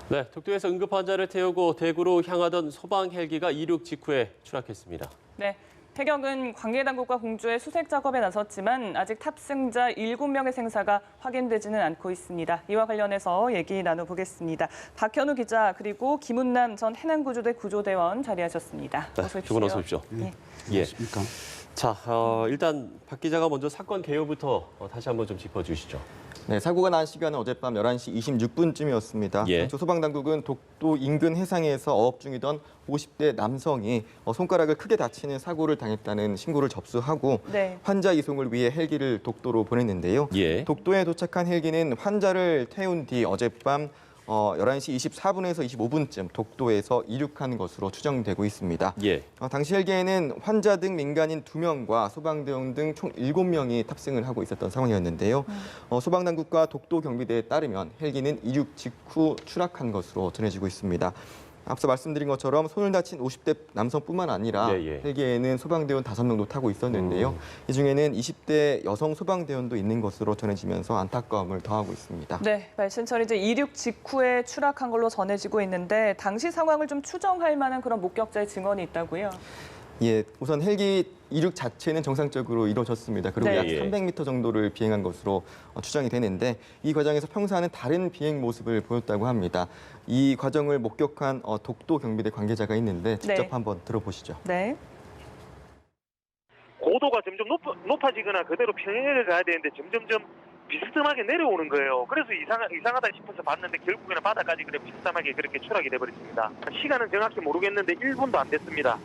네, 독도에서 응급 환자를 태우고 대구로 향하던 소방 헬기가 이륙 직후에 추락했습니다. 네, 해경은 관계당국과 공조해 수색 작업에 나섰지만 아직 탑승자 7명의 생사가 확인되지는 않고 있습니다. 이와 관련해서 얘기 나눠보겠습니다. 박현우 기자 그리고 김은남 전 해남구조대 구조대원 자리하셨습니다. 네, 어서 두 분 어서 오십시오. 네. 예. 안녕하십니까. 자, 일단 박 기자가 먼저 사건 개요부터 다시 한번 좀 짚어주시죠. 네, 사고가 난 시간은 어젯밤 11시 26분쯤이었습니다. 예. 당초 소방당국은 독도 인근 해상에서 어업 중이던 50대 남성이 손가락을 크게 다치는 사고를 당했다는 신고를 접수하고 네. 환자 이송을 위해 헬기를 독도로 보냈는데요. 예. 독도에 도착한 헬기는 환자를 태운 뒤 어젯밤 11시 24분에서 25분쯤 독도에서 이륙한 것으로 추정되고 있습니다. 예. 당시 헬기에는 환자 등 민간인 2명과 소방대원 등 총 7명이 탑승을 하고 있었던 상황이었는데요. 소방당국과 독도 경비대에 따르면 헬기는 이륙 직후 추락한 것으로 전해지고 있습니다. 앞서 말씀드린 것처럼 손을 다친 50대 남성뿐만 아니라 예. 헬기에는 소방대원 5명도 타고 있었는데요. 이 중에는 20대 여성 소방대원도 있는 것으로 전해지면서 안타까움을 더하고 있습니다. 네, 말씀처럼 이제 이륙 직후에 추락한 걸로 전해지고 있는데 당시 상황을 좀 추정할 만한 그런 목격자의 증언이 있다고요? 예, 우선 헬기 이륙 자체는 정상적으로 이루어졌습니다. 그리고 네. 약 예. 300m 정도를 비행한 것으로 추정이 되는데 이 과정에서 평소와는 다른 비행 모습을 보였다고 합니다. 이 과정을 목격한 독도 경비대 관계자가 있는데 직접 네. 한번 들어보시죠. 네. 고도가 점점 높아지거나 그대로 평행을 가야 되는데 점점점 비스듬하게 내려오는 거예요. 그래서 이상하다 싶어서 봤는데 결국에는 바닥까지 그래 비스듬하게 그렇게 추락이 돼버렸습니다. 시간은 정확히 모르겠는데 1분도 안 됐습니다.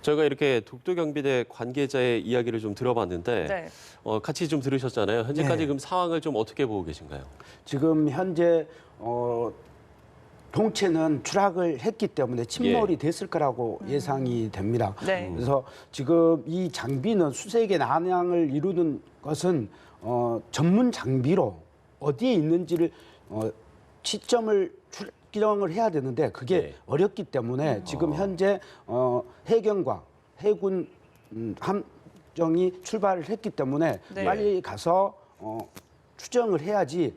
저희가 이렇게 독도 경비대 관계자의 이야기를 좀 들어봤는데 네. 같이 좀 들으셨잖아요. 현재까지 네. 그럼 상황을 좀 어떻게 보고 계신가요? 지금 현재 동체는 추락을 했기 때문에 침몰이 됐을 거라고 예상이 됩니다. 네. 그래서 지금 이 장비는 수색의 난항을 이루는 것은 전문 장비로 어디에 있는지를 시점을 추정을 해야 되는데 그게 네. 어렵기 때문에 지금 현재 해경과 해군 함정이 출발을 했기 때문에 네. 빨리 가서 추정을 해야지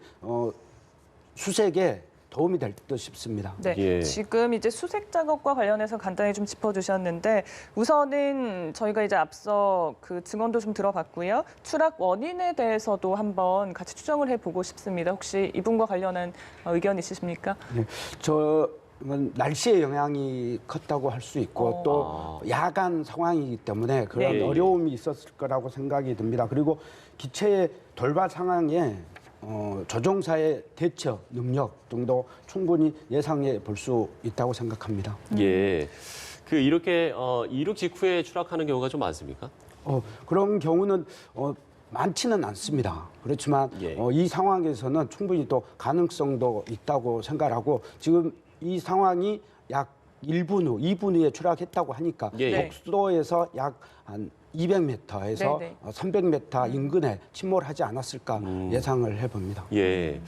수색에 도움이 될 듯 싶습니다. 네, 예. 지금 이제 수색 작업과 관련해서 간단히 좀 짚어주셨는데 우선은 저희가 이제 앞서 그 증언도 좀 들어봤고요. 추락 원인에 대해서도 한번 같이 추정을 해보고 싶습니다. 혹시 이분과 관련한 의견 있으십니까? 네, 저는 날씨의 영향이 컸다고 할 수 있고 또 야간 상황이기 때문에 그런 네. 어려움이 있었을 거라고 생각이 듭니다. 그리고 기체의 돌발 상황에 조종사의 대처 능력 등도 충분히 예상해 볼 수 있다고 생각합니다. 예. 이렇게 이륙 직후에 추락하는 경우가 좀 많습니까? 그런 경우는 많지는 않습니다. 그렇지만 예. 이 상황에서는 충분히 또 가능성도 있다고 생각하고 지금 이 상황이 약 1분 후, 2분 후에 추락했다고 하니까 예. 독도에서 약 한 200m에서 네네. 300m 인근에 침몰하지 않았을까 예상을 해봅니다. 예.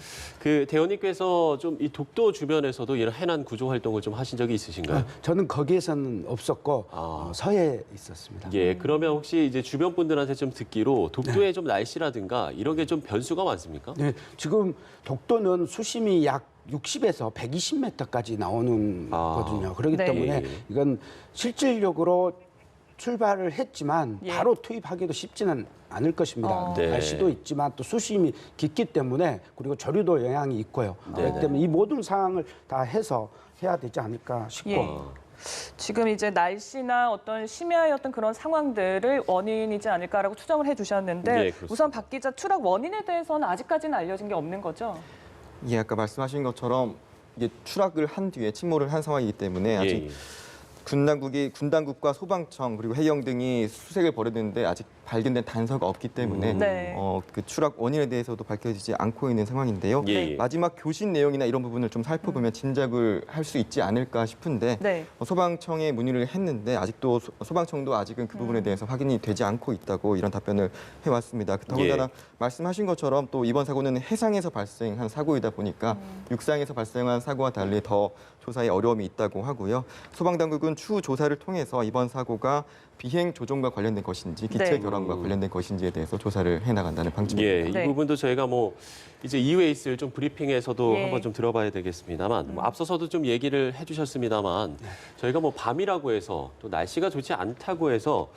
대원님께서 좀 이 독도 주변에서도 이런 해난 구조 활동을 좀 하신 적이 있으신가요? 저는 거기에서는 없었고 서해에 있었습니다. 예. 그러면 혹시 이제 주변 분들한테 좀 듣기로 독도의 좀 날씨라든가 이런 게 좀 변수가 많습니까? 네, 지금 독도는 수심이 약 60에서 120m까지 나오는 거거든요. 그렇기 네. 때문에 이건 실질적으로 출발을 했지만 예. 바로 투입하기도 쉽지는 않을 것입니다. 네. 날씨도 있지만 또 수심이 깊기 때문에 그리고 조류도 영향이 있고요. 그렇기 때문에 이 모든 상황을 다 해서 해야 되지 않을까 싶고 예. 지금 이제 날씨나 어떤 심야의 그런 상황들을 원인이지 않을까라고 추정을 해주셨는데 네, 그렇습니다. 우선 박 기자 추락 원인에 대해서는 아직까지는 알려진 게 없는 거죠? 예, 아까 말씀하신 것처럼 이게 추락을 한 뒤에 침몰을 한 상황이기 때문에 아직 예. 군당국과 소방청 그리고 해경 등이 수색을 벌였는데 아직 발견된 단서가 없기 때문에 네. 그 추락 원인에 대해서도 밝혀지지 않고 있는 상황인데요. 예. 마지막 교신 내용이나 이런 부분을 좀 살펴보면 짐작을 할 수 있지 않을까 싶은데 네. 소방청에 문의를 했는데 아직도 소방청도 아직은 그 부분에 대해서 확인이 되지 않고 있다고 이런 답변을 해왔습니다. 더군다나 말씀하신 것처럼 또 이번 사고는 해상에서 발생한 사고이다 보니까 육상에서 발생한 사고와 달리 더 조사에 어려움이 있다고 하고요. 소방당국은 추후 조사를 통해서 이번 사고가 비행 조종과 관련된 것인지 기체 네. 결함과 관련된 것인지에 대해서 조사를 해나간다는 방침입니다. 예, 이 네. 부분도 저희가 뭐 이제 이후에 있을 좀 브리핑에서도 예. 한번 좀 들어봐야 되겠습니다만 뭐 앞서서도 좀 얘기를 해주셨습니다만 저희가 뭐 밤이라고 해서 또 날씨가 좋지 않다고 해서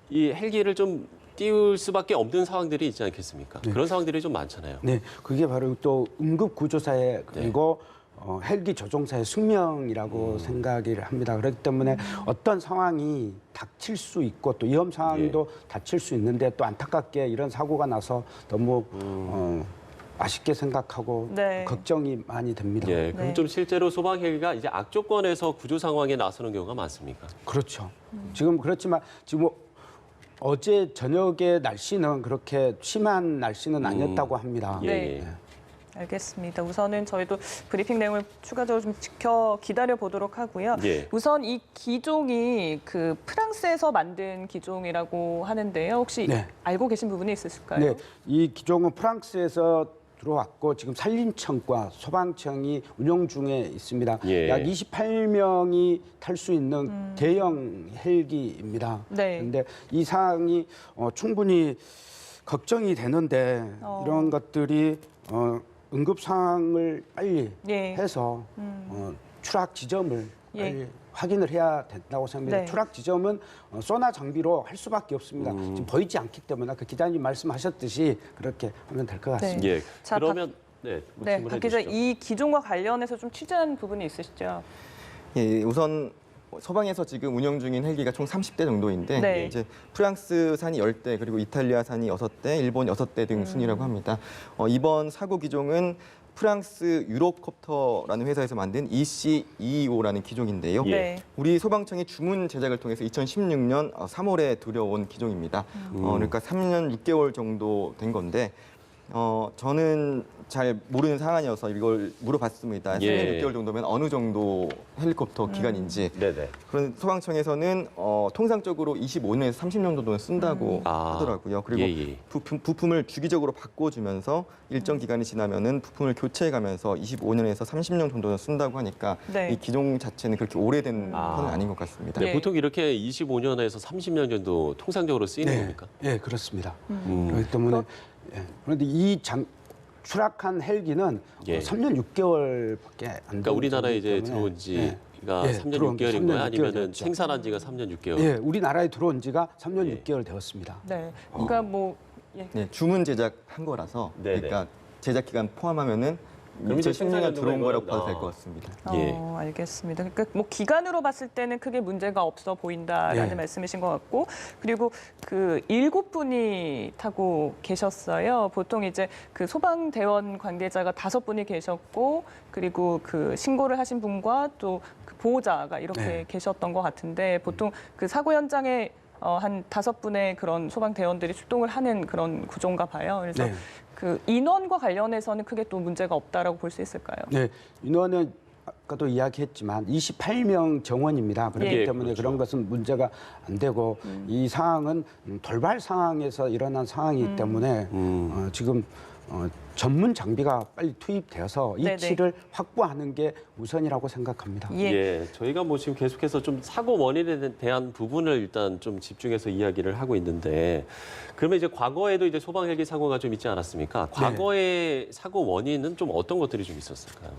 이 헬기를 좀 띄울 수밖에 없는 상황들이 있지 않겠습니까? 그런 상황들이 좀 많잖아요. 네, 그게 바로 또 응급구조사의 그리고 헬기 조종사의 숙명이라고 생각을 합니다. 그렇기 때문에 어떤 상황이 닥칠 수 있고 또 위험 상황도 닥칠 수 있는데 또 안타깝게 이런 사고가 나서 너무 아쉽게 생각하고 네. 걱정이 많이 됩니다. 예, 그럼 네. 좀 실제로 소방 헬기가 이제 악조건에서 구조 상황에 나서는 경우가 많습니까? 그렇죠. 지금 그렇지만 지금 어제 저녁에 날씨는 그렇게 심한 날씨는 아니었다고 합니다. 예, 네. 예. 알겠습니다. 우선은 저희도 브리핑 내용을 추가적으로 좀 기다려 보도록 하고요. 예. 우선 이 기종이 그 프랑스에서 만든 기종이라고 하는데요. 혹시 네. 알고 계신 부분이 있으실까요? 네, 이 기종은 프랑스에서 들어왔고 지금 산림청과 소방청이 운영 중에 있습니다. 예. 약 28명이 탈 수 있는 대형 헬기입니다. 네. 그런데 이 사항이 충분히 걱정이 되는데 이런 것들이 응급 상황을 빨리 예. 해서 추락 지점을 예. 빨리 확인을 해야 된다고 생각합니다. 네. 추락 지점은 소나 장비로 할 수밖에 없습니다. 지금 보이지 않기 때문에 아까 기자님 말씀하셨듯이 그렇게 하면 될 것 같습니다. 예. 자, 그러면 네, 뭐 네, 질문해 박 기자 주시죠. 이 기종과 관련해서 좀 취재한 부분이 있으시죠? 예, 우선 서방에서 지금 운영 중인 헬기가 총 30대 정도인데 네. 이제 프랑스산이 10대 그리고 이탈리아산이 6대, 일본 6대 등 순이라고 합니다. 이번 사고 기종은 프랑스 유로콥터라는 회사에서 만든 EC225라는 기종인데요. 예. 네. 우리 소방청이 주문 제작을 통해서 2016년 3월에 들여온 기종입니다. 그러니까 3년 6개월 정도 된 건데 저는 잘 모르는 상황이어서 이걸 물어봤습니다. 예. 3년 6개월 정도면 어느 정도 헬리콥터 기간인지. 네네. 그런 소방청에서는 통상적으로 25년에서 30년 정도는 쓴다고 하더라고요. 그리고 예, 예. 부품을 주기적으로 바꿔주면서 일정 기간이 지나면은 부품을 교체해가면서 25년에서 30년 정도는 쓴다고 하니까 네. 이 기종 자체는 그렇게 오래된 편은 아닌 것 같습니다. 네, 예. 보통 이렇게 25년에서 30년 정도 통상적으로 쓰이는 겁니까? 네, 그렇습니다. 그렇기 때문에 그런데 이 추락한 헬기는 예. 3년 6개월밖에 안 그러니까 우리나라에 이제 때문에, 들어온 지가 예, 3년 들어온 지 6개월인 3년 거예요? 6개월 아니면은 됐죠. 생산한 지가 3년 6개월? 예, 우리나라에 들어온 지가 3년 예. 6개월 되었습니다. 네. 그러니까 뭐 예. 네, 주문 제작한 거라서 네네. 그러니까 제작 기간 포함하면은 그럼 이제 2016년 들어온 거라고 봐도 될 아. 것 같습니다. 예. 알겠습니다. 그러니까 뭐 기간으로 봤을 때는 크게 문제가 없어 보인다라는 네. 말씀이신 것 같고, 그리고 그 7분이 타고 계셨어요. 보통 이제 그 소방대원 관계자가 5분이 계셨고, 그리고 그 신고를 하신 분과 또 그 보호자가 이렇게 네. 계셨던 것 같은데, 보통 그 사고 현장에 한 5분의 그런 소방대원들이 출동을 하는 그런 구조인가 봐요. 그래서 네. 그 인원과 관련해서는 크게 또 문제가 없다라고 볼 수 있을까요? 네, 인원은 아까도 이야기했지만 28명 정원입니다. 그렇기 예, 때문에 그렇죠. 그런 것은 문제가 안 되고 이 상황은 돌발 상황에서 일어난 상황이기 때문에 지금 전문 장비가 빨리 투입되어서 네네. 이치를 확보하는 게 우선이라고 생각합니다. 예, 저희가 뭐 지금 계속해서 좀 사고 원인에 대한 부분을 일단 좀 집중해서 이야기를 하고 있는데, 그러면 이제 과거에도 이제 소방 헬기 사고가 좀 있지 않았습니까? 과거의 사고 원인은 좀 어떤 것들이 좀 있었을까요?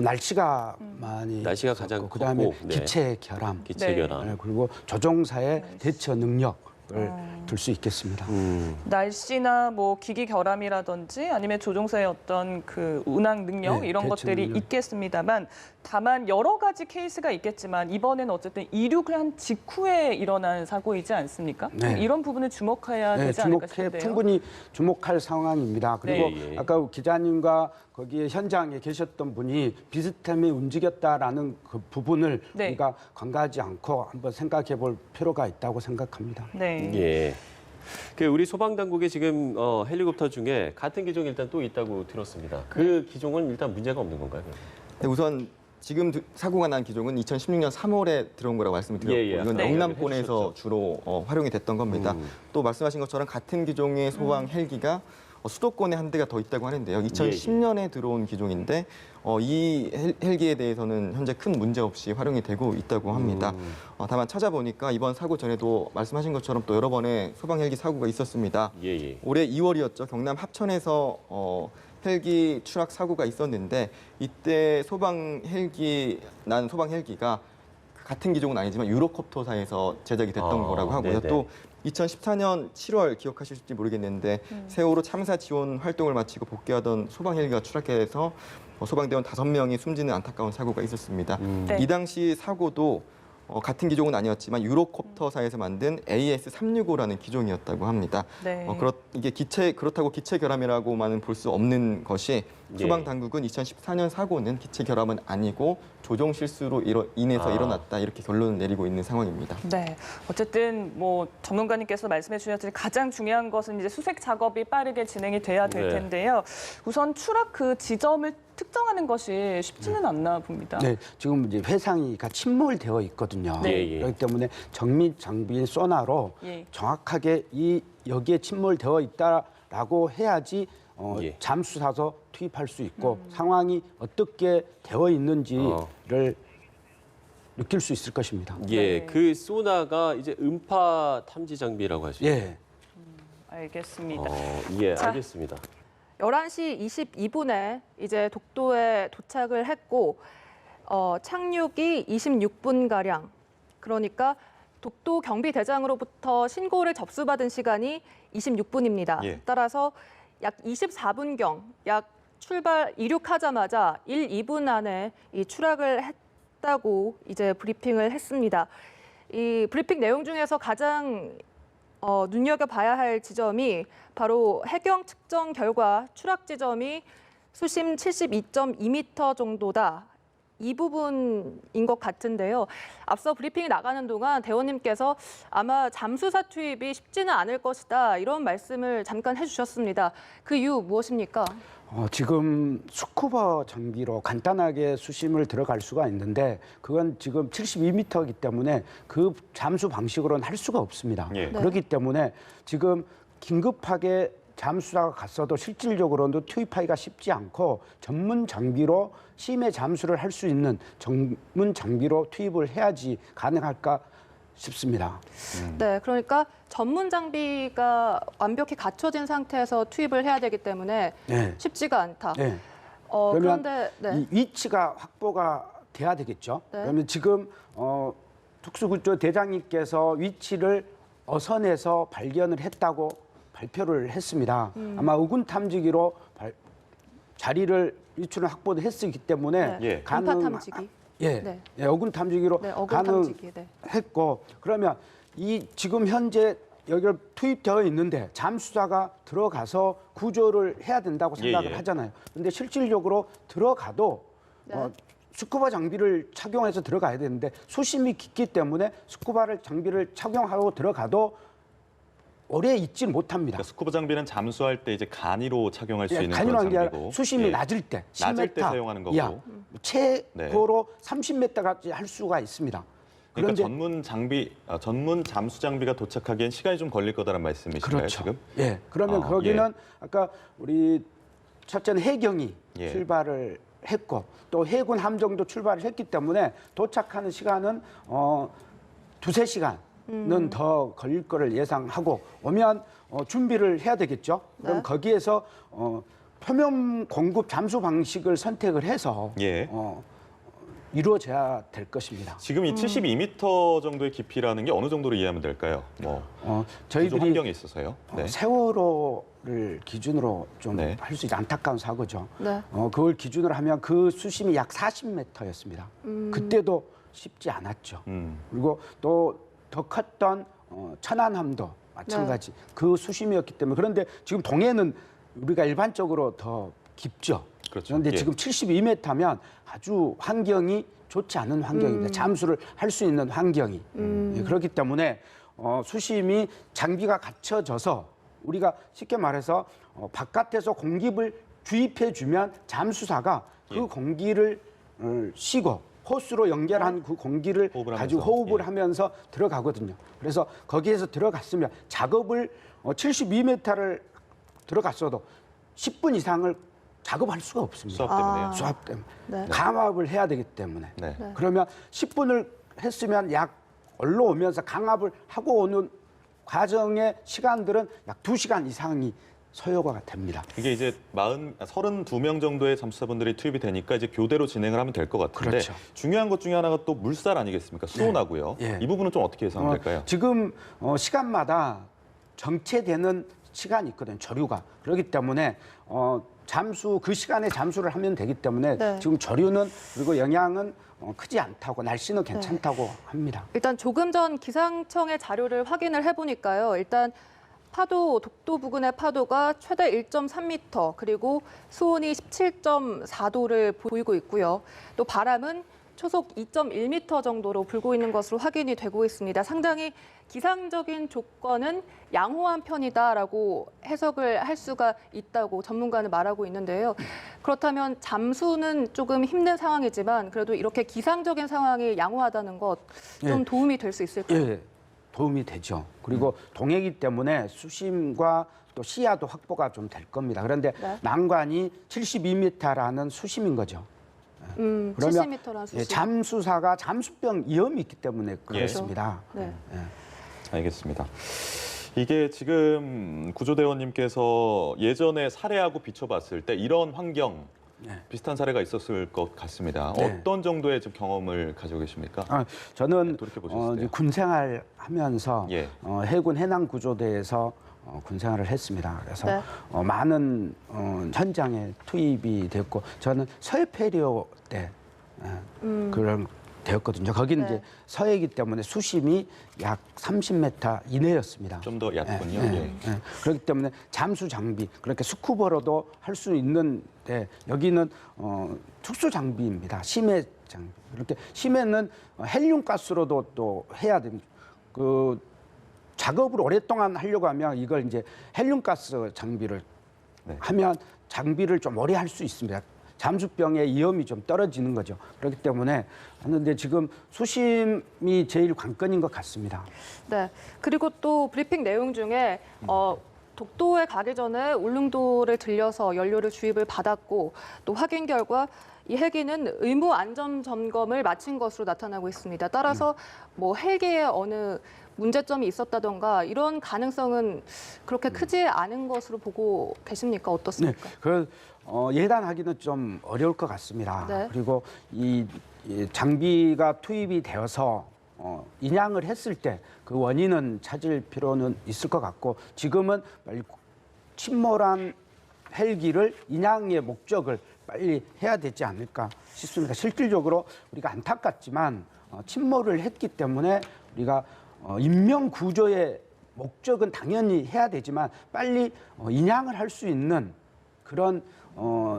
날씨가 많이 날씨가 가장 있었고, 그다음에 컸고, 네. 기체 결함, 기체 결함. 네, 그리고 조종사의 대처 능력을 들 수 있겠습니다. 날씨나 뭐 기기 결함이라든지 아니면 조종사의 어떤 그 운항 능력 네, 이런 대처 것들이 능력. 있겠습니다만, 다만 여러 가지 케이스가 있겠지만 이번에는 어쨌든 이륙을 한 직후에 일어난 사고이지 않습니까? 네. 이런 부분을 주목해야 되지 않을까 싶은데요. 충분히 주목할 상황입니다. 그리고 네. 아까 기자님과 거기에 현장에 계셨던 분이 비스템이 움직였다라는 그 부분을 네. 우리가 관가하지 않고 한번 생각해 볼 필요가 있다고 생각합니다. 네. 예. 그 우리 소방 당국에 지금 헬리콥터 중에 같은 기종이 일단 또 있다고 들었습니다. 그 기종은 일단 문제가 없는 건가요? 네, 우선 지금 사고가 난 기종은 2016년 3월에 들어온 거라고 말씀을 드렸고 예, 예. 이건 네. 영남권에서 해주셨죠. 주로 활용이 됐던 겁니다. 또 말씀하신 것처럼 같은 기종의 소방 헬기가 수도권에 한 대가 더 있다고 하는데요. 2010년에 들어온 기종인데 이 헬기에 대해서는 현재 큰 문제 없이 활용이 되고 있다고 합니다. 다만 찾아보니까 이번 사고 전에도 말씀하신 것처럼 또 여러 번의 소방 헬기 사고가 있었습니다. 예. 올해 2월이었죠. 경남 합천에서 헬기 추락 사고가 있었는데 이때 소방 헬기가 같은 기종은 아니지만 유로콥터사에서 제작이 됐던 거라고 하고요. 네네. 또 2014년 7월 기억하실지 모르겠는데 세월호 참사 지원 활동을 마치고 복귀하던 소방 헬기가 추락해서 소방대원 5명이 숨지는 안타까운 사고가 있었습니다. 네. 이 당시 사고도 같은 기종은 아니었지만 유로콥터사에서 만든 AS365라는 기종이었다고 합니다. 네. 이게 그렇다고 기체 결함이라고만은 볼 수 없는 것이 소방 당국은 2014년 사고는 기체 결함은 아니고 조종 실수로 인해서 일어났다 이렇게 결론을 내리고 있는 상황입니다. 네, 어쨌든 뭐 전문가님께서 말씀해 주셨듯이 가장 중요한 것은 이제 수색 작업이 빠르게 진행이 돼야 될 네. 텐데요. 우선 추락 그 지점을 특정하는 것이 쉽지는 않나 봅니다. 네, 지금 이제 회상이가 침몰되어 있거든요. 네. 예. 그렇기 때문에 정밀 장비인 소나로 예. 정확하게 여기에 침몰되어 있다라고 해야지 예. 잠수사서 투입할 수 있고 상황이 어떻게 되어 있는지를 느낄 수 있을 것입니다. 예, 네. 그 소나가 이제 음파 탐지 장비라고 하시죠? 예. 알겠습니다. 예, 자. 알겠습니다. 11시 22분에 이제 독도에 도착을 했고 착륙이 26분가량, 그러니까 독도 경비대장으로부터 신고를 접수받은 시간이 26분입니다. 예. 따라서 약 24분경, 약 이륙하자마자 1, 2분 안에 이 추락을 했다고 이제 브리핑을 했습니다. 이 브리핑 내용 중에서 가장 눈여겨봐야 할 지점이 바로 해경 측정 결과 추락 지점이 수심 72.2m 정도다. 이 부분인 것 같은데요. 앞서 브리핑이 나가는 동안 대원님께서 아마 잠수사 투입이 쉽지는 않을 것이다. 이런 말씀을 잠깐 해주셨습니다. 그 이유 무엇입니까? 지금 스쿠버 장비로 간단하게 수심을 들어갈 수가 있는데 그건 지금 72m이기 때문에 그 잠수 방식으로는 할 수가 없습니다. 예. 네. 그렇기 때문에 지금 긴급하게 잠수사가 갔어도 실질적으로는 투입하기가 쉽지 않고 전문 장비로 심해 잠수를 할 수 있는 전문 장비로 투입을 해야지 가능할까 싶습니다. 네, 그러니까 전문 장비가 완벽히 갖춰진 상태에서 투입을 해야 되기 때문에 네. 쉽지가 않다. 네. 그러면 그런데 네. 이 위치가 확보가 돼야 되겠죠. 네. 그러면 지금 특수구조 대장님께서 위치를 어선에서 발견을 했다고 발표를 했습니다. 아마 우군 탐지기로 자리를 위치를 확보를 했기 때문에 네. 예. 음파 탐지기. 예, 네. 예, 어군 탐지기로 네, 어군 탐지기. 네. 가능했고 그러면 이 지금 현재 여기를 투입되어 있는데 잠수사가 들어가서 구조를 해야 된다고 생각을 예. 하잖아요. 근데 실질적으로 들어가도 네. 스쿠버 장비를 착용해서 들어가야 되는데 수심이 깊기 때문에 스쿠버 장비를 착용하고 들어가도 오래 있지 못합니다. 그러니까 스쿠버 장비는 잠수할 때 이제 간이로 착용할 수 있는 간이로 그런 하는 게 아니라 장비고 수심이 예. 낮을 때, 낮을 때 10m 사용하는 거고. 이하, 최고로 30m까지 할 수가 있습니다. 그러니까 그런데 전문 잠수 장비가 도착하기엔 시간이 좀 걸릴 거다라는 말씀이신가요, 그렇죠. 지금? 예. 그러면 아, 거기는 아까 우리 첫째는 해경이 예. 출발을 했고 또 해군 함정도 출발을 했기 때문에 도착하는 시간은 두세 시간은 더 걸릴 거를 예상하고 오면 준비를 해야 되겠죠. 그럼 네. 거기에서 표면 공급 잠수 방식을 선택을 해서 예. 이루어져야 될 것입니다. 지금 이 72m 정도의 깊이라는 게 어느 정도로 이해하면 될까요? 뭐 구조 저희들이 환경에 있어서요. 네. 세월호를 기준으로 좀 네. 할 수 있는 안타까운 사고죠. 네. 그걸 기준으로 하면 그 수심이 약 40m였습니다. 그때도 쉽지 않았죠. 그리고 또 더 컸던 천안함도 마찬가지 그 수심이었기 때문에 그런데 지금 동해는 우리가 일반적으로 더 깊죠. 그렇죠. 그런데 예. 지금 72m면 아주 환경이 좋지 않은 환경입니다. 잠수를 할 수 있는 환경이. 예, 그렇기 때문에 수심이 장비가 갖춰져서 우리가 쉽게 말해서 바깥에서 공기를 주입해주면 잠수사가 그 예. 공기를 쉬고 호스로 연결한 그 공기를 호흡을 가지고 하면서, 호흡을 예. 하면서 들어가거든요. 그래서 거기에서 들어갔으면 작업을 72m를 들어갔어도 10분 이상을 작업할 수가 없습니다. 수압 때문에요. 수압 때문에. 네. 강압을 해야 되기 때문에. 네. 그러면 10분을 했으면 약 올라오면서 강압을 하고 오는 과정의 시간들은 약 2시간 이상이 소요가 됩니다. 이게 이제 32명 정도의 잠수사분들이 투입이 되니까 이제 교대로 진행을 하면 될 것 같은데 그렇죠. 중요한 것 중에 하나가 또 물살 아니겠습니까? 수온하고요. 예. 이 부분은 좀 어떻게 예상하면 될까요? 지금 시간마다 정체되는 시간이 있거든요. 조류가. 그렇기 때문에 잠수 그 시간에 잠수를 하면 되기 때문에 네. 지금 조류는 그리고 영향은 크지 않다고 날씨는 괜찮다고 합니다. 일단 조금 전 기상청의 자료를 확인을 해보니까요. 일단 파도, 독도 부근의 파도가 최대 1.3m, 그리고 수온이 17.4도를 보이고 있고요. 또 바람은 초속 2.1m 정도로 불고 있는 것으로 확인이 되고 있습니다. 상당히 기상적인 조건은 양호한 편이다라고 해석을 할 수가 있다고 전문가는 말하고 있는데요. 그렇다면 잠수는 조금 힘든 상황이지만 그래도 이렇게 기상적인 상황이 양호하다는 것 좀 예. 도움이 될 수 있을까요? 예, 도움이 되죠. 그리고 동해이기 때문에 수심과 또 시야도 확보가 좀 될 겁니다. 그런데 네. 난관이 72m라는 수심인 거죠. 70m라는 수심. 잠수사가 잠수병 위험이 있기 때문에 그렇습니다. 네. 알겠습니다. 이게 지금 구조대원님께서 예전에 사례하고 비춰봤을 때 이런 환경 비슷한 사례가 있었을 것 같습니다. 네. 어떤 정도의 좀 경험을 가지고 계십니까? 저는 돌이켜보셨을 때요. 군 생활하면서 예. 해군 해남구조대에서 군 생활을 했습니다. 그래서 네. 많은 현장에 투입이 됐고 저는 서해페리오 때 그런 되었거든요. 거기는 네. 이제 서해이기 때문에 수심이 약 30m 이내였습니다. 좀 더 얕군요. 예, 예. 예. 그렇기 때문에 잠수 장비, 그렇게 스쿠버로도 할 수 있는데 여기는 특수 장비입니다. 심해 장비. 그렇게 심해는 헬륨 가스로도 또 해야 됩니다. 그 작업을 오랫동안 하려고 하면 이걸 이제 헬륨 가스 장비를 네. 하면 장비를 좀 오래 할 수 있습니다. 잠수병의 위험이 좀 떨어지는 거죠. 그렇기 때문에 하는데 지금 수심이 제일 관건인 것 같습니다. 네. 그리고 또 브리핑 내용 중에 독도에 가기 전에 울릉도를 들려서 연료를 주입을 받았고 또 확인 결과 이 헬기는 의무 안전 점검을 마친 것으로 나타나고 있습니다. 따라서 뭐 헬기에 어느 문제점이 있었다던가 이런 가능성은 그렇게 크지 않은 것으로 보고 계십니까? 어떻습니까? 그 예단하기는 좀 어려울 것 같습니다. 네. 그리고 이 장비가 투입이 되어서 인양을 했을 때 그 원인은 찾을 필요는 있을 것 같고 지금은 빨리 침몰한 헬기를 인양의 목적을 빨리 해야 되지 않을까 싶습니다. 실질적으로 우리가 안타깝지만 침몰을 했기 때문에 우리가 인명 구조의 목적은 당연히 해야 되지만 빨리 인양을 할 수 있는 그런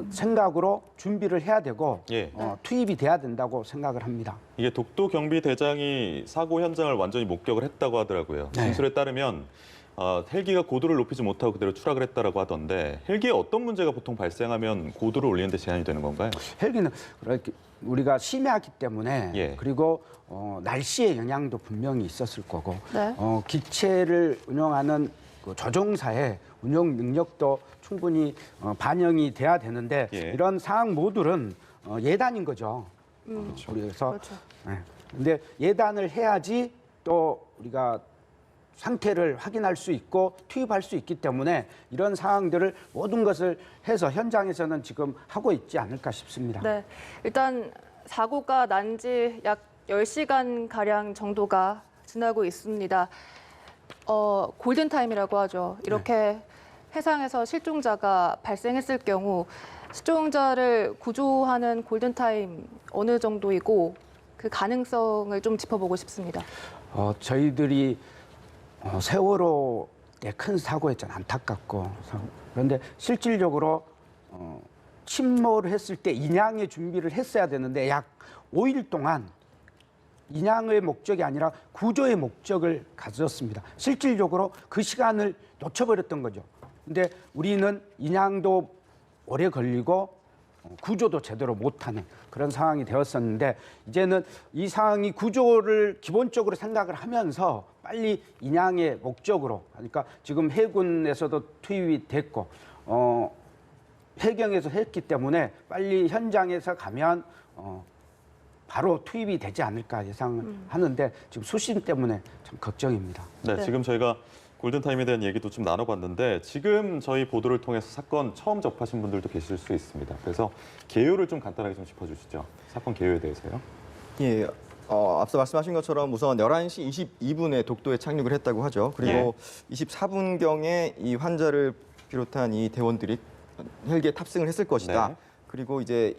생각으로 준비를 해야 되고 예. 투입이 돼야 된다고 생각을 합니다. 이게 독도 경비대장이 사고 현장을 완전히 목격을 했다고 하더라고요. 네. 진술에 따르면 헬기가 고도를 높이지 못하고 그대로 추락을 했다라고 하던데 헬기에 어떤 문제가 보통 발생하면 고도를 올리는 데 제한이 되는 건가요? 헬기는 그렇게 우리가 심해하기 때문에 예. 그리고 날씨의 영향도 분명히 있었을 거고 네. 기체를 운영하는 그 조종사의 운영 능력도 충분히 반영이 돼야 되는데 예. 이런 상황 모듈은 예단인 거죠. 그래서 그렇죠. 근데 예단을 해야지 또 우리가 상태를 확인할 수 있고 투입할 수 있기 때문에 이런 상황들을 모든 것을 해서 현장에서는 지금 하고 있지 않을까 싶습니다. 네. 일단 사고가 난 지 약 10시간 가량 정도가 지나고 있습니다. 골든타임이라고 하죠. 이렇게 해상에서 실종자가 발생했을 경우 실종자를 구조하는 골든타임 어느 정도이고 그 가능성을 좀 짚어보고 싶습니다. 저희들이 세월호에 큰 사고였잖아요. 안타깝고. 그런데 실질적으로 침몰을 했을 때 인양의 준비를 했어야 되는데 약 5일 동안 인양의 목적이 아니라 구조의 목적을 가졌습니다. 실질적으로 그 시간을 놓쳐버렸던 거죠. 근데 우리는 인양도 오래 걸리고 구조도 제대로 못하는 그런 상황이 되었었는데 이제는 이 상황이 구조를 기본적으로 생각을 하면서 빨리 인양의 목적으로 그러니까 지금 해군에서도 투입이 됐고 해경에서 했기 때문에 빨리 현장에서 가면 바로 투입이 되지 않을까 예상하는데 지금 수신 때문에 참 걱정입니다. 네, 지금 저희가 골든타임에 대한 얘기도 좀 나눠봤는데 지금 저희 보도를 통해서 사건 처음 접하신 분들도 계실 수 있습니다. 그래서 개요를 좀 간단하게 좀 짚어주시죠. 사건 개요에 대해서요. 예, 앞서 말씀하신 것처럼 우선 11시 22분에 독도에 착륙을 했다고 하죠. 그리고 24분경에 이 환자를 비롯한 이 대원들이 헬기에 탑승을 했을 것이다. 네. 그리고 이제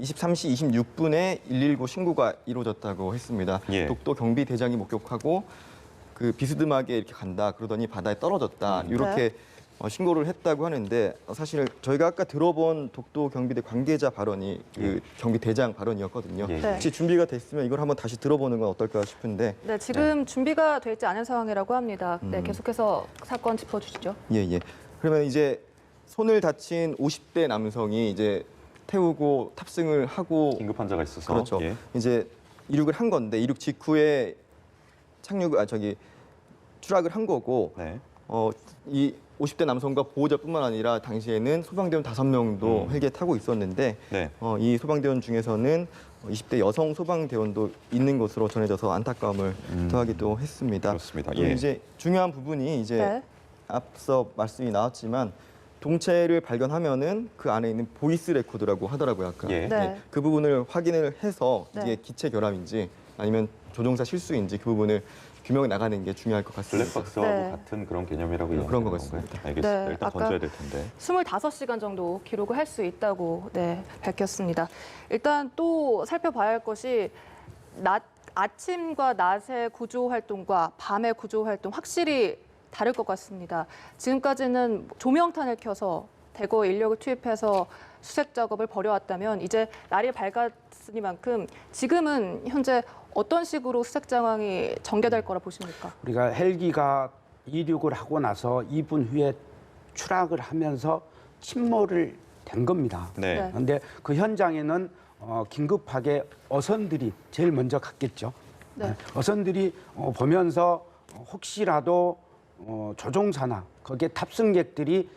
23시 26분에 119 신고가 이루어졌다고 했습니다. 예. 독도 경비대장이 목격하고 그 비스듬하게 이렇게 간다. 그러더니 바다에 떨어졌다. 이렇게 신고를 했다고 하는데 사실 저희가 아까 들어본 독도 경비대 관계자 발언이 그 경비대장 발언이었거든요. 예. 네. 혹시 준비가 됐으면 이걸 한번 다시 들어보는 건 어떨까 싶은데. 네, 지금 준비가 되지 않은 상황이라고 합니다. 네, 계속해서 사건 짚어주시죠. 예. 그러면 이제 손을 다친 50대 남성이 이제 태우고 탑승을 하고 긴급 환자가 있어서. 그렇죠. 예. 이제 이륙을 한 건데 이륙 직후에 추락을 한 거고 네. 이 50대 남성과 보호자뿐만 아니라 당시에는 소방대원 5명도 헬기에 타고 있었는데 네. 이 소방대원 중에서는 20대 여성 소방대원도 있는 것으로 전해져서 안타까움을 더하기도 했습니다. 그렇습니다. 그리고 예. 이제 중요한 부분이 이제 네. 앞서 말씀이 나왔지만 동체를 발견하면은 그 안에 있는 보이스 레코드라고 하더라고요. 아까. 예. 네. 그 부분을 확인을 해서 네. 이게 기체 결함인지 아니면 조종사 실수인지 그 부분을 규명해 나가는 게 중요할 것 같습니다. 블랙박스하고 네. 같은 그런 개념이라고 이해하는 그런 것 건가요? 같습니다. 알겠습니다. 네, 일단 아까 던져야 될 텐데. 25시간 정도 기록을 할 수 있다고 밝혔습니다. 일단 또 살펴봐야 할 것이 아침과 낮의 구조 활동과 밤의 구조 활동 확실히 다를 것 같습니다. 지금까지는 조명탄을 켜서 대거 인력을 투입해서 수색 작업을 벌여왔다면 이제 날이 밝았으니만큼 지금은 현재 어떤 식으로 수색 상황이 전개될 거라 보십니까? 우리가 헬기가 이륙을 하고 나서 2분 후에 추락을 하면서 침몰을 된 겁니다. 네. 네. 그런데 그 현장에는 긴급하게 어선들이 제일 먼저 갔겠죠. 네. 어선들이 보면서 혹시라도 조종사나 거기에 탑승객들이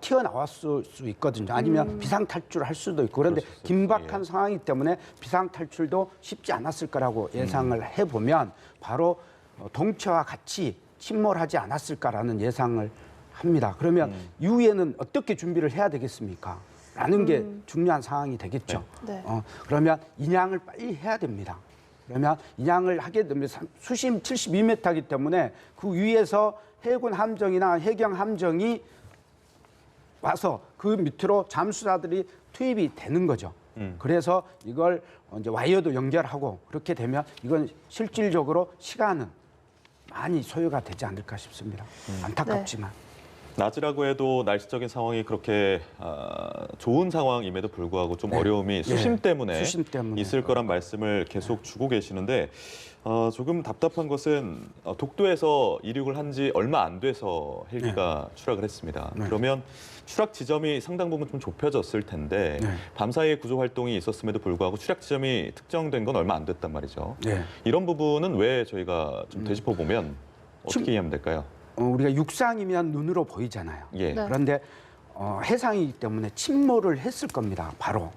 튀어나왔을 수 있거든요. 아니면 비상탈출을 할 수도 있고. 그런데 그럴 수 있어요. 긴박한 예. 상황이기 때문에 비상탈출도 쉽지 않았을 거라고 예상을 해보면 바로 동체와 같이 침몰하지 않았을까라는 예상을 합니다. 그러면 이후에는 어떻게 준비를 해야 되겠습니까? 라는 게 중요한 상황이 되겠죠. 네. 그러면 인양을 빨리 해야 됩니다. 그러면 인양을 하게 되면 수심 72m이기 때문에 그 위에서 해군 함정이나 해경 함정이 와서 그 밑으로 잠수사들이 투입이 되는 거죠. 그래서 이걸 이제 와이어도 연결하고 그렇게 되면 이건 실질적으로 시간은 많이 소요가 되지 않을까 싶습니다. 안타깝지만. 낮이라고 해도 날씨적인 상황이 그렇게 좋은 상황임에도 불구하고 좀 어려움이 수심 때문에 수심 때문에. 있을 거란 말씀을 계속 주고 계시는데 조금 답답한 것은 독도에서 이륙을 한 지 얼마 안 돼서 헬기가 추락을 했습니다. 그러면 추락 지점이 상당 부분 좀 좁혀졌을 텐데 밤사이에 구조 활동이 있었음에도 불구하고 추락 지점이 특정된 건 얼마 안 됐단 말이죠. 네. 이런 부분은 왜 저희가 좀 되짚어보면 어떻게 이해하면 될까요? 우리가 육상이면 눈으로 보이잖아요. 예. 네. 그런데 해상이기 때문에 침몰을 했을 겁니다. 바로.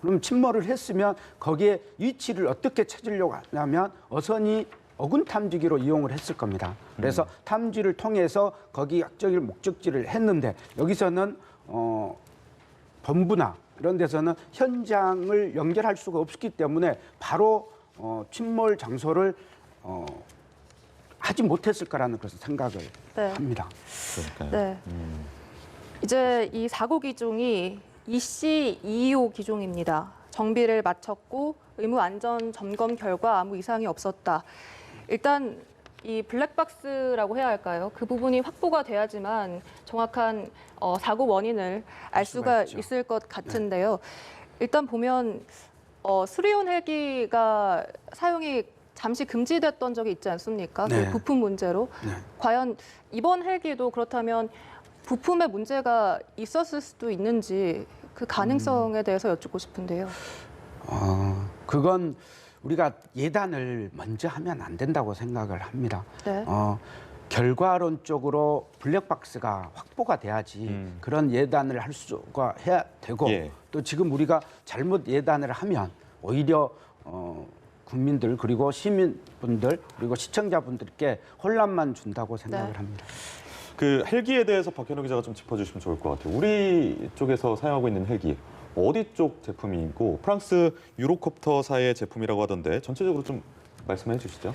그럼 침몰을 했으면 거기에 위치를 어떻게 찾으려고 하냐면 어선이 어군 탐지기로 이용을 했을 겁니다. 그래서 탐지를 통해서 거기 약적인 목적지를 했는데 여기서는 본부나 이런 데서는 현장을 연결할 수가 없기 때문에 바로 침몰 장소를 하지 못했을 거라는 것을 생각을 합니다. 그러니까요. 네. 이제 이 사고 기종이 EC225 기종입니다. 정비를 마쳤고 의무 안전 점검 결과 아무 이상이 없었다. 일단 이 블랙박스라고 해야 할까요? 그 부분이 확보가 돼야지만 정확한 사고 원인을 알 수가 있죠. 있을 것 같은데요. 일단 보면 수리온 헬기가 사용이 잠시 금지됐던 적이 있지 않습니까? 네. 그 부품 문제로. 네. 과연 이번 헬기도 그렇다면 부품에 문제가 있었을 수도 있는지 그 가능성에 대해서 여쭙고 싶은데요. 그건 우리가 예단을 먼저 하면 안 된다고 생각을 합니다. 네. 결과론적으로 블랙박스가 확보가 돼야지 그런 예단을 할 수가 해야 되고 예. 또 지금 우리가 잘못 예단을 하면 오히려 국민들 그리고 시민분들 그리고 시청자분들께 혼란만 준다고 생각을 네. 합니다. 그 헬기에 대해서 박현우 기자가 좀 짚어주시면 좋을 것 같아요. 우리 쪽에서 사용하고 있는 헬기 어디 쪽 제품이고 프랑스 유로콥터사의 제품이라고 하던데 전체적으로 좀 말씀해 주시죠.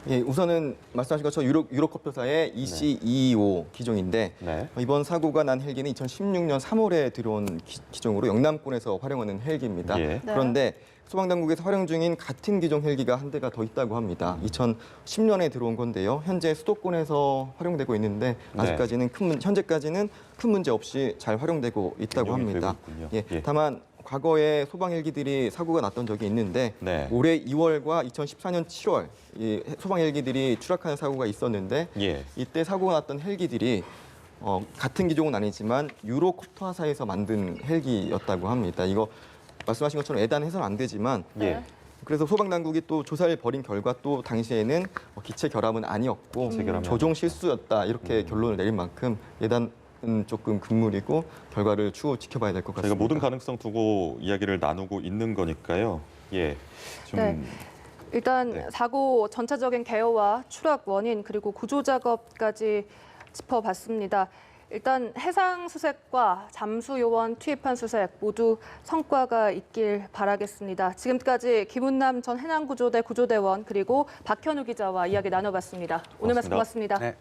예, 우선은 말씀하신 것처럼 유로컵터사의 EC225 기종인데 네. 이번 사고가 난 헬기는 2016년 3월에 들어온 기종으로 영남권에서 활용하는 헬기입니다. 예. 그런데 소방당국에서 활용 중인 같은 기종 헬기가 한 대가 더 있다고 합니다. 2010년에 들어온 건데요. 현재 수도권에서 활용되고 있는데 아직까지는 현재까지는 큰 문제 없이 잘 활용되고 있다고 운영이 합니다. 되고 있군요. 예, 예. 다만 과거에 소방 헬기들이 사고가 났던 적이 있는데 네. 올해 2월과 2014년 7월 이 소방 헬기들이 추락하는 사고가 있었는데 예. 이때 사고가 났던 헬기들이 같은 기종은 아니지만 유로콥터사에서 만든 헬기였다고 합니다. 이거 말씀하신 것처럼 예단해서는 안 되지만 예. 그래서 소방당국이 또 조사를 벌인 결과 또 당시에는 기체 결함은 아니었고 결함이 조종 실수였다 이렇게 결론을 내린 만큼 예단은 조금 금물이고 결과를 추후 지켜봐야 될 것 같습니다. 저희가 모든 가능성 두고 이야기를 나누고 있는 거니까요. 예. 좀 네. 일단 네. 사고 전체적인 개요와 추락 원인 그리고 구조 작업까지 짚어봤습니다. 일단 해상 수색과 잠수 요원 투입한 수색 모두 성과가 있길 바라겠습니다. 지금까지 김은남 전 해남구조대 구조대원 그리고 박현우 기자와 이야기 나눠봤습니다. 오늘 말씀 고맙습니다. 네.